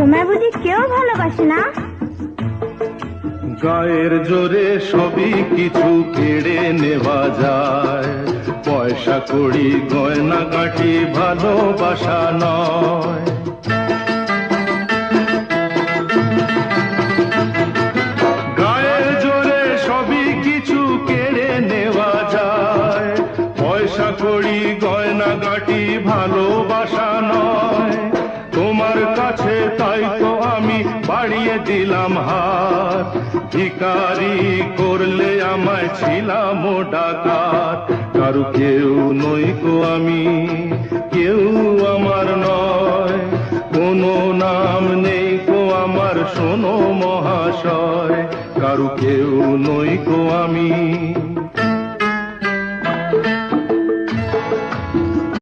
তোমায় বুঝি কেউ ভালোবাসে না? গায়ের জোরে সবই কিছু কেড়ে নেওয়া যায়, পয়সা কড়ি গয়না গাঁটি ভালোবাসা নয়। গায়ের জোরে সবই কিছু কেড়ে নেওয়া যায়, পয়সা কড়ি গয়না গাঁটি ভালোবাসা নয়। তোমার কাছে তাই তো আমি বাড়িয়ে দিলাম হাত, ভিখারি করলে আমায় ছিলাম ডাকাত। কারু কেউ নই গো আমি, কেউ আমার নয়, কোনো নাম নেই গো আমার শোনো মহাশয়। কারু কেউ নই গো আমি।